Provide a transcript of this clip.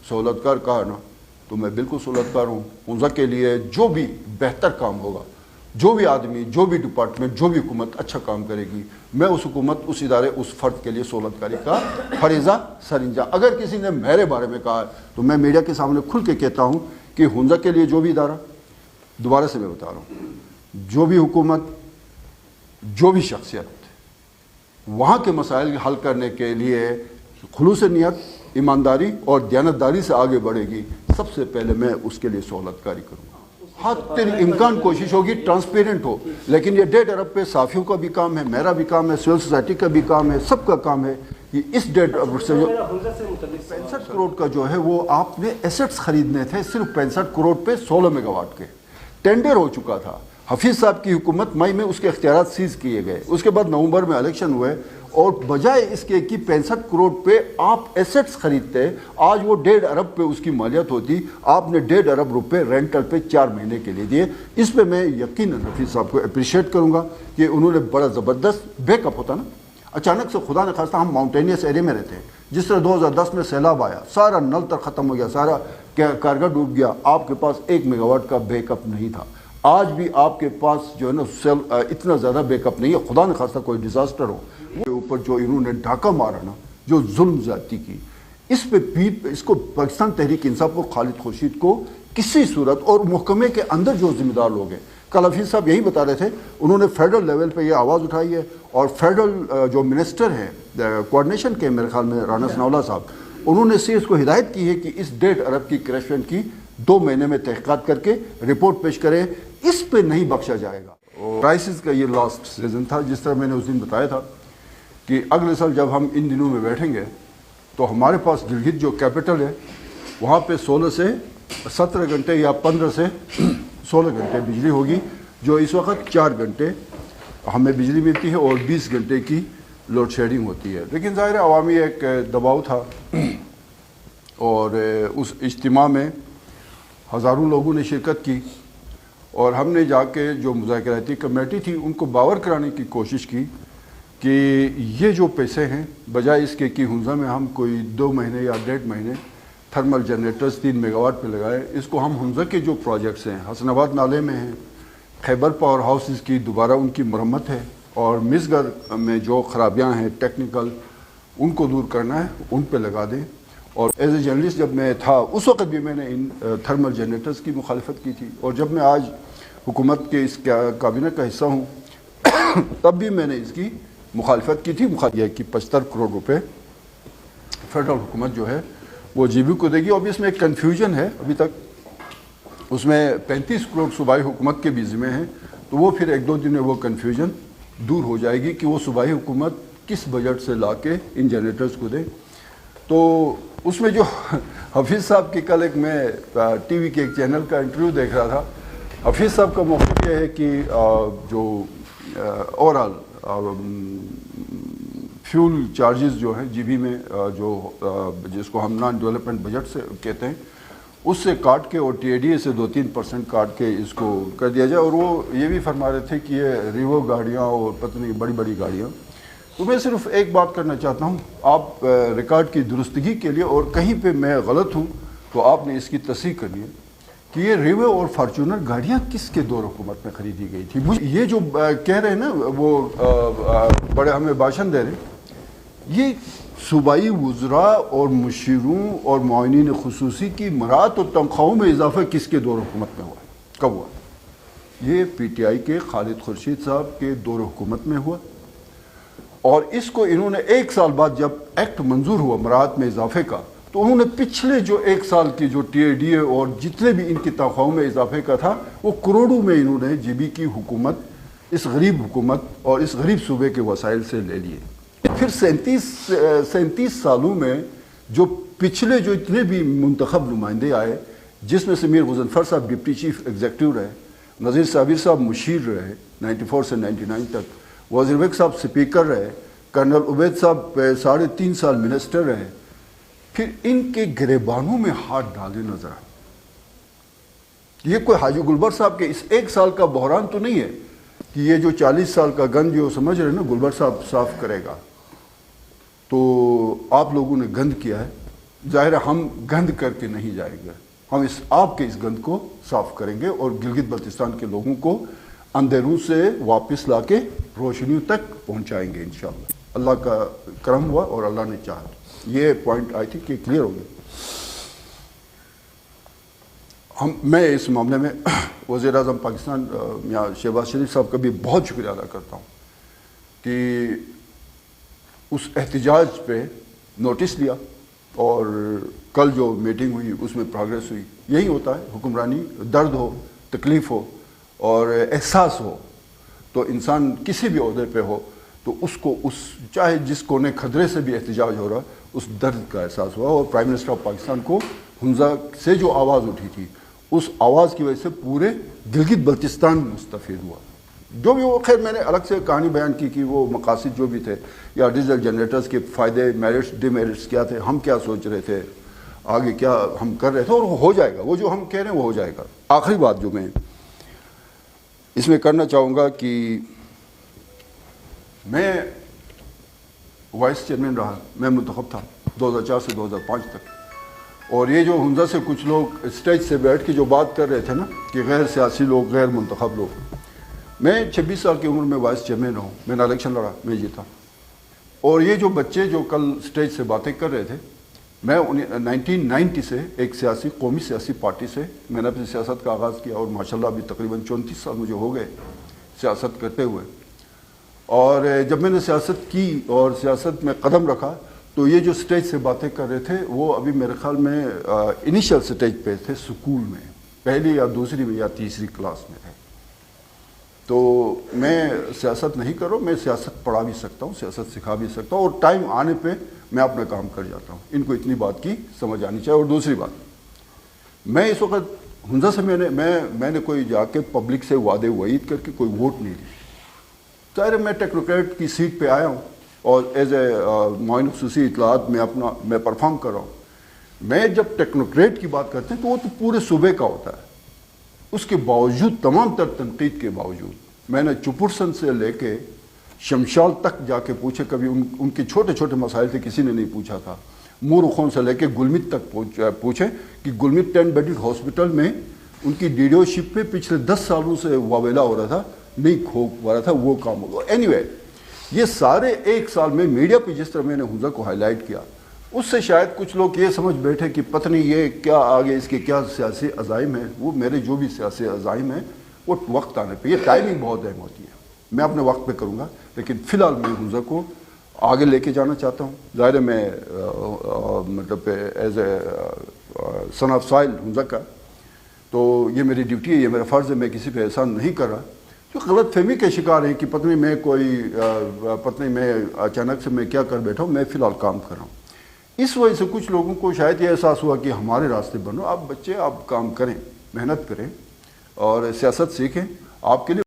सहूलतकार कहा ना, तो मैं बिल्कुल सहूलतकार हूँ। हुंजा के लिए जो भी बेहतर काम होगा, जो भी आदमी, जो भी डिपार्टमेंट, जो भी हुकूमत अच्छा काम करेगी, मैं उस हुकूमत, उस इदारे, उस फ़र्द के लिए सहूलतकारी का फरीज़ा सरिंजा। अगर किसी ने मेरे बारे में कहा तो मैं मीडिया के सामने खुल के कहता हूँ कि हुंजा के लिए जो भी इदारा, दोबारा से मैं बता रहा हूँ, जो भी हुकूमत, जो भी शख्सियत वहाँ के मसाइल हल करने के लिए खुलूस नियत, ईमानदारी और दयानतदारी से आगे बढ़ेगी, सबसे पहले मैं उसके लिए सहूलतकारी करूँगा। हाँ, तेरी इम्कान कोशिश होगी ट्रांसपेरेंट हो, लेकिन ये 1.5 अरब पे साफियों का भी काम है, मेरा भी काम है, सिविल सोसाइटी का भी काम है, सबका काम है कि इस 1.5 अरब से जो 65 करोड़ का जो है वो आपने एसेट्स खरीदने थे, सिर्फ 65 करोड़ पे 16 मेगावाट के टेंडर हो चुका था। हफीज़ साहब की हुकूमत मई में उसके इख्तियारात सीज किए गए, उसके बाद नवंबर में इलेक्शन हुए, और बजाय इसके कि 65 करोड़ पे आप एसेट्स खरीदते, आज वो 1.5 अरब पे उसकी मालियत होती, आपने 1.5 अरब रुपए रेंटल पे 4 महीने के लिए दिए। इस पे मैं यकीनन हफीज़ साहब को अप्रिशिएट करूँगा कि उन्होंने बड़ा ज़बरदस्त बैकअप होता ना, अचानक से खुदा न खास्ता हम माउंटेनियस एरिया में रहते हैं, जिस तरह 2010 में सैलाब आया, सारा नल तक ख़त्म हो गया, सारा कारगर डूब गया, आपके पास 1 मेगावाट का बैकअप नहीं था। आज भी आपके पास जो है ना इतना ज़्यादा बैकअप नहीं है, खुदा न खास्ता कोई डिज़ास्टर हो, के ऊपर जो इन्होंने डाका मारा ना, जो जुल्म ज़्यादती की, इस पे भी इसको पाकिस्तान तहरीक इंसाफ और खालिद खुर्शीद को किसी सूरत, और महकमे के अंदर जो जिम्मेदार लोग हैं, कल हफीज़ साहब यही बता रहे थे, उन्होंने फेडरल लेवल पे ये आवाज़ उठाई है, और फेडरल जो मिनिस्टर हैं कोऑर्डिनेशन के, मेरे ख्याल में राना सनाउल्लाह साहब, उन्होंने सीएस को हिदायत की है कि इस 1.5 अरब की क्रैश की 2 महीने में तहक़ीक़ात करके रिपोर्ट पेश करें, इस पे नहीं बख्शा जाएगा। क्राइसिस का ये लास्ट सीजन था, जिस तरह मैंने उस दिन बताया था कि अगले साल जब हम इन दिनों में बैठेंगे तो हमारे पास गिलगित जो कैपिटल है वहाँ पे 16 से 17 घंटे या 15 से 16 घंटे बिजली होगी, जो इस वक्त 4 घंटे हमें बिजली मिलती है और 20 घंटे की लोड शेडिंग होती है। लेकिन ज़ाहिर अवामी एक दबाव था, और उस इज्तिमा में हज़ारों लोगों ने शिरकत की, और हमने जाके जो मुज़ाकराती कमेटी थी उनको बावर कराने की कोशिश की कि ये जो पैसे हैं, बजाय इसके कि हुंजा में हम कोई 2 महीने या 1.5 महीने थर्मल जनरेटर्स 3 मेगावाट पे लगाए, इसको हम हुंजा के जो प्रोजेक्ट्स हैं, हसनाबाद नाले में हैं, खैबर पावर हाउसेस की दोबारा उनकी मरम्मत है, और मिसगर में जो ख़राबियाँ हैं टेक्निकल, उनको दूर करना है, उन पे लगा दें। और एज ए जर्नलिस्ट जब मैं था उस वक्त भी मैंने इन थर्मल जनरेटर्स की मुखालफत की थी, और जब मैं आज हुकूमत के इस काबिना का हिस्सा हूँ तब भी मैंने इसकी मुखालफत की थी। कि 75 करोड़ रुपए फेडरल हुकूमत जो है वो जीबी को देगी। और इसमें एक कन्फ्यूजन है अभी तक, उसमें 35 करोड़ सूबाई हुकूमत के भी ज़िम्मे हैं, तो वो फिर 1-2 दिन में वो कन्फ्यूजन दूर हो जाएगी कि वो सूबाई हुकूमत किस बजट से ला के इन जनरेटर्स को दे। तो उसमें जो हफीज़ साहब की कल एक मैं टीवी के एक चैनल का इंटरव्यू देख रहा था, हफीज़ साहब का मौक़िफ़ ये है कि जो ओवरऑल फ्यूल चार्जेस जो हैं जीबी में जो जिसको हम नॉन डेवलपमेंट बजट से कहते हैं, उससे काट के और TADA से 2-3% काट के इसको कर दिया जाए। और वो ये भी फरमा रहे थे कि ये रिवो गाड़ियाँ और पता नहीं बड़ी बड़ी गाड़ियाँ। तो मैं सिर्फ एक बात करना चाहता हूँ, आप रिकॉर्ड की दुरुस्तगी के लिए, और कहीं पे मैं गलत हूँ तो आपने इसकी तस्दीक करनी है कि ये रिवो और फार्चूनर गाड़ियाँ किसके दौर हुकूमत में ख़रीदी गई थी। मुझे ये जो कह रहे हैं ना वो बड़े हमें भाषण दे रहे हैं, ये सूबाई वज़रा और मुशीरों और मुआइनीन खुसूसी की मरात और तनख्वाहों में इजाफा किसके दौर हुकूमत में हुआ, कब हुआ? ये PTI के खालिद खुर्शीद साहब के दौर हुकूमत में हुआ। और इसको इन्होंने 1 साल बाद जब एक्ट मंजूर हुआ मराहत में इजाफे का, तो उन्होंने पिछले जो 1 साल की जो TADA और जितने भी इनकी तनख्वाहों में इजाफे का था वो करोड़ों में इन्होंने GB की हुकूमत, इस गरीब हुकूमत और इस गरीब सूबे के वसाइल से ले लिए। फिर 37 सालों में जो पिछले जो इतने भी मुंतखब नुमाइंदे आए, जिसमें से मीर गुज़नफर साहब डिप्टी चीफ एग्जीक्यूटिव रहे, नज़ीर साबिर साहब मुशीर रहे 94 से 99 तक, वज़ीर बेग साहब स्पीकर रहे, कर्नल उबैद साहब 3.5 साल मिनिस्टर रहे, फिर इनके गिरेबानों में हाथ डाले नजर आए। ये कोई हाजी गुलबर साहब के इस 1 साल का बहरान तो नहीं है कि ये जो 40 साल का गंद जो समझ रहे हैं ना गुलबर साहब साफ करेगा। तो आप लोगों ने गंद किया है, ظاہر ہے ہم گند کر کے نہیں جائیں گے، ہم آپ کے اس گند کو صاف کریں گے اور گلگت بلتستان کے لوگوں کو اندھیروں سے واپس لا کے روشنیوں تک پہنچائیں گے انشاءاللہ۔ اللہ کا کرم ہوا اور اللہ نے چاہا۔ یہ پوائنٹ آئی تھی کہ کلیئر ہو گیا۔ میں اس معاملے میں وزیر اعظم پاکستان شہباز شریف صاحب کا بھی بہت شکریہ ادا کرتا ہوں کہ اس احتجاج پہ نوٹس لیا اور کل جو میٹنگ ہوئی اس میں پروگریس ہوئی۔ یہی ہوتا ہے حکمرانی، درد ہو، تکلیف ہو اور احساس ہو تو انسان کسی بھی عہدے پہ ہو تو اس کو چاہے جس کونے خدرے سے بھی احتجاج ہو رہا اس درد کا احساس ہوا، اور پرائم منسٹر آف پاکستان کو حمزہ سے جو آواز اٹھی تھی اس آواز کی وجہ سے پورے گلگت بلتستان مستفید ہوا۔ جو بھی وہ، خیر میں نے الگ سے کہانی بیان کی کہ وہ مقاصد جو بھی تھے یا ڈیزل جنریٹرز کے فائدے، میرٹس ڈی میرٹس کیا تھے، ہم کیا سوچ رہے تھے، آگے کیا ہم کر رہے تھے، اور وہ ہو جائے گا، وہ جو ہم کہہ رہے ہیں وہ ہو جائے گا۔ آخری بات جو میں اس میں کرنا چاہوں گا کہ میں وائس چیئرمین رہا، میں منتخب تھا 2004 سے 2005 تک، اور یہ جو حمزہ سے کچھ لوگ اسٹیج سے بیٹھ کے جو بات کر رہے تھے نا کہ غیر سیاسی لوگ، غیر منتخب لوگ، میں 26 سال کی عمر میں وائس چیئرمین رہا، میں نے الیکشن لڑا، میں جیتا۔ اور یہ جو بچے جو کل اسٹیج سے باتیں کر رہے تھے، میں 1990 سے ایک قومی سیاسی پارٹی سے میں نے اپنی سیاست کا آغاز کیا، اور ماشاءاللہ ابھی تقریباً 34 سال مجھے ہو گئے سیاست کرتے ہوئے۔ اور جب میں نے سیاست کی اور سیاست میں قدم رکھا تو یہ جو سٹیج سے باتیں کر رہے تھے وہ ابھی میرے خیال میں انیشل سٹیج پہ تھے، سکول میں پہلی یا دوسری میں یا تیسری کلاس میں تھے۔ تو میں سیاست نہیں کر رہا ہوں، میں سیاست پڑھا بھی سکتا ہوں، سیاست سکھا بھی سکتا ہوں، اور ٹائم آنے پہ میں اپنا کام کر جاتا ہوں۔ ان کو اتنی بات کی سمجھ آنی چاہیے۔ اور دوسری بات، میں اس وقت حمزہ سے میں نے کوئی جا کے پبلک سے وعدے وعید کر کے کوئی ووٹ نہیں دی۔ ظاہر میں ٹیکنوکریٹ کی سیٹ پہ آیا ہوں اور ایز اے معاون خصوصی اطلاعات میں پرفارم کر رہا ہوں۔ میں جب ٹیکنوکریٹ کی بات کرتے ہیں تو وہ تو پورے صوبے کا ہوتا ہے، اس کے باوجود، تمام تر تنقید کے باوجود، میں نے چپرسن سے لے کے شمشال تک جا کے پوچھے، کبھی ان کے چھوٹے چھوٹے مسائل تھے کسی نے نہیں پوچھا تھا، مورخوں سے لے کے گلمت تک پوچھے کہ گلمت 10 بیڈڈ ہاسپٹل میں ان کی ڈیڈیو شپ پہ پچھلے 10 سالوں سے واویلا ہو رہا تھا، نہیں کھوک ہو رہا تھا، وہ کام ہوگا۔ اینی وے، یہ سارے ایک سال میں میڈیا پہ جس طرح میں نے حمزہ کو ہائی لائٹ کیا، اس سے شاید کچھ لوگ یہ سمجھ بیٹھے کہ پتہ نہیں یہ کیا آگے اس کے کیا سیاسی عزائم ہیں۔ وہ میرے جو بھی سیاسی عزائم ہیں وہ وقت آنے پہ، یہ ٹائمنگ بہت اہم ہوتی ہے، میں اپنے وقت پہ کروں گا، لیکن فی الحال میں حمزہ کو آگے لے کے جانا چاہتا ہوں۔ ظاہر ہے میں مطلب ایز اے سن آف سائل حمزہ کا، تو یہ میری ڈیوٹی ہے، یہ میرا فرض ہے، میں کسی پہ احسان نہیں کر رہا۔ جو غلط فہمی کے شکار ہیں کہ پتہ نہیں میں اچانک سے میں کیا کر بیٹھا ہوں، میں فی الحال کام کر رہا ہوں۔ اس وجہ سے کچھ لوگوں کو شاید یہ احساس ہوا کہ ہمارے راستے بنو، آپ بچے آپ کام کریں، محنت کریں اور سیاست سیکھیں، آپ کے لیے